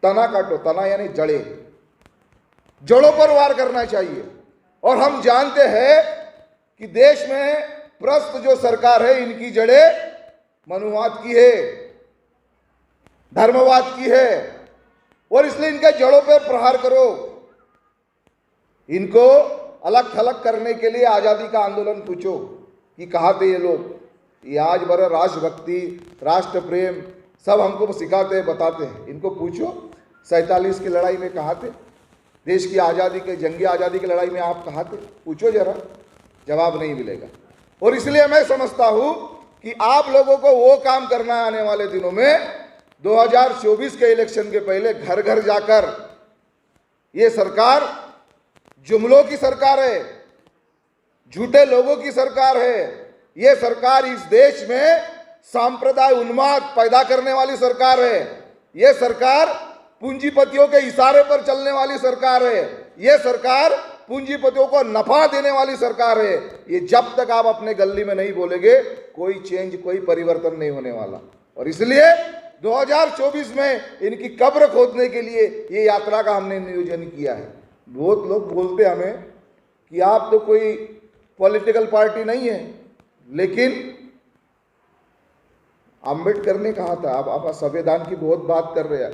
तना काटो, तना यानी जड़ों पर वार करना चाहिए। और हम जानते हैं कि देश में प्रस्तुत जो सरकार है, इनकी जड़ें मनुवाद की है, धर्मवाद की है, और इसलिए इनके जड़ों पर प्रहार करो। इनको अलग थलग करने के लिए आज़ादी का आंदोलन पूछो कि कहाँ थे ये लोग। ये आज बड़ा राष्ट्रभक्ति, राष्ट्र प्रेम सब हमको सिखाते हैं, बताते हैं। इनको पूछो 47 की लड़ाई में कहाँ थे, देश की आज़ादी के, जंगी आज़ादी की लड़ाई में आप कहाँ थे, पूछो जरा, जवाब नहीं मिलेगा। और इसलिए मैं समझता हूँ कि आप लोगों को वो काम करना है आने वाले दिनों में, 2024 के इलेक्शन के पहले घर घर जाकर, ये सरकार जुमलों की सरकार है, झूठे लोगों की सरकार है। ये सरकार इस देश में सांप्रदाय उन्माद पैदा करने वाली सरकार है। ये सरकार पूंजीपतियों के इशारे पर चलने वाली सरकार है। ये सरकार पूंजीपतियों को नफा देने वाली सरकार है। ये जब तक आप अपने गली में नहीं बोलेंगे, कोई चेंज, कोई परिवर्तन नहीं होने वाला। और इसलिए 2024 में इनकी कब्र खोदने के लिए ये यात्रा का हमने नियोजन किया है। बहुत लोग बोलते हमें कि आप तो कोई पॉलिटिकल पार्टी नहीं है, लेकिन अंबेडकर ने कहा था, आप संविधान की बहुत बात कर रहे हैं,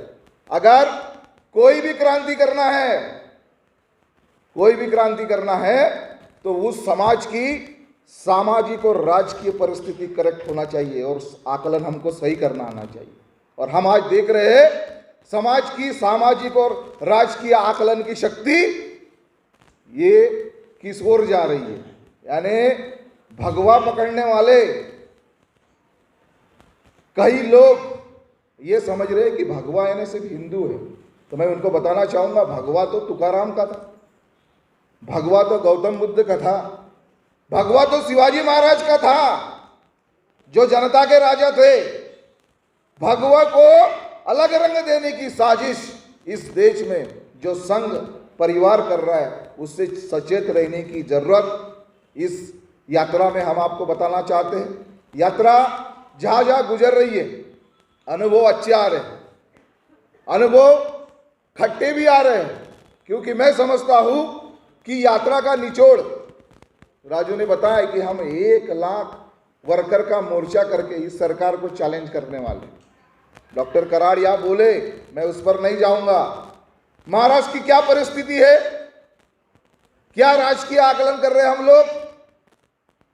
अगर कोई भी क्रांति करना है, कोई भी क्रांति करना है तो उस समाज की सामाजिक और राजकीय परिस्थिति करेक्ट होना चाहिए और आकलन हमको सही करना आना चाहिए। और हम आज देख रहे हैं समाज की सामाजिक और राजकीय आकलन की शक्ति ये किस ओर जा रही है। यानी भगवा पकड़ने वाले कई लोग ये समझ रहे हैं कि भगवा यानी सिर्फ हिंदू है। तो मैं उनको बताना चाहूंगा, भगवा तो तुकाराम का था, भगवा तो गौतम बुद्ध का था, भगवा तो शिवाजी महाराज का था, जो जनता के राजा थे। भगवा को अलग रंग देने की साजिश इस देश में जो संघ परिवार कर रहा है, उससे सचेत रहने की जरूरत इस यात्रा में हम आपको बताना चाहते हैं। यात्रा जहाँ जहाँ गुजर रही है, अनुभव अच्छे आ रहे हैं, अनुभव खट्टे भी आ रहे हैं, क्योंकि मैं समझता हूँ कि यात्रा का निचोड़, राजू ने बताया कि हम 1 लाख वर्कर का मोर्चा करके इस सरकार को चैलेंज करने वाले। डॉक्टर कराड़ यहाँ बोले, मैं उस पर नहीं जाऊंगा। महाराष्ट्र की क्या परिस्थिति है, क्या राजकीय आकलन कर रहे हैं हम लोग,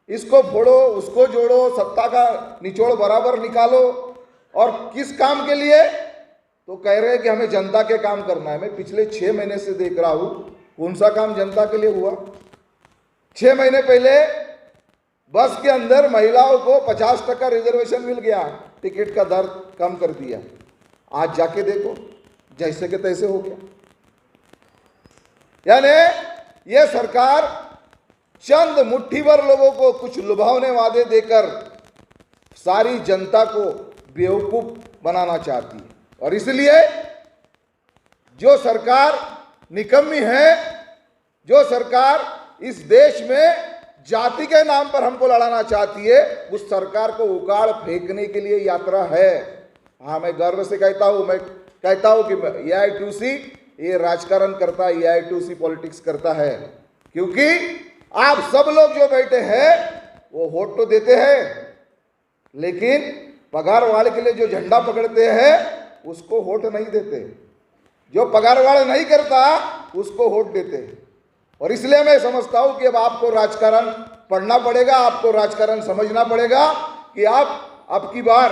इसको फोड़ो, उसको जोड़ो, सत्ता का निचोड़ बराबर निकालो। और किस काम के लिए, तो कह रहे हैं कि हमें जनता के काम करना है। मैं पिछले 6 महीने से देख रहा हूं कौन सा काम जनता के लिए हुआ। 6 महीने पहले बस के अंदर महिलाओं को 50% रिजर्वेशन मिल गया, टिकट का दर कम कर दिया। आज जाके देखो, जैसे के तैसे हो गया। यानी ये सरकार चंद मुट्ठी भर लोगों को कुछ लुभावने वादे देकर सारी जनता को बेवकूफ बनाना चाहती है। और इसलिए जो सरकार निकम्मी है, जो सरकार इस देश में जाति के नाम पर हमको लड़ाना चाहती है, उस सरकार को उखाड़ फेंकने के लिए यात्रा है। हाँ, मैं गर्व से कहता हूँ, मैं कहता हूँ कि AITUC ये राजकारण करता है, AITUC पॉलिटिक्स करता है। क्योंकि आप सब लोग जो बैठे हैं वो वोट तो देते हैं, लेकिन पगार वाले के लिए जो झंडा पकड़ते हैं उसको वोट नहीं देते। जो पगार वाला नहीं करता उसको वोट देते हैं। और इसलिए मैं समझता हूं कि अब आपको राजकारण पढ़ना पड़ेगा, आपको राजकारण समझना पड़ेगा कि आप अब की बार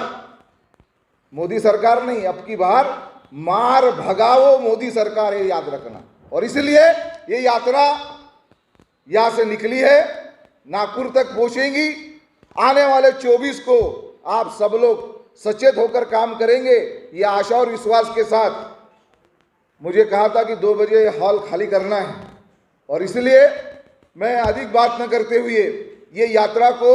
मोदी सरकार नहीं, अब की बार मार भगाओ मोदी सरकार, ये याद रखना। और इसलिए ये यात्रा यहाँ से निकली है, नागपुर तक पहुंचेंगी। आने वाले 24 को आप सब लोग सचेत होकर काम करेंगे, ये आशा और विश्वास के साथ। मुझे कहा था कि 2 बजे हॉल खाली करना है, और इसलिए मैं अधिक बात न करते हुए ये यात्रा को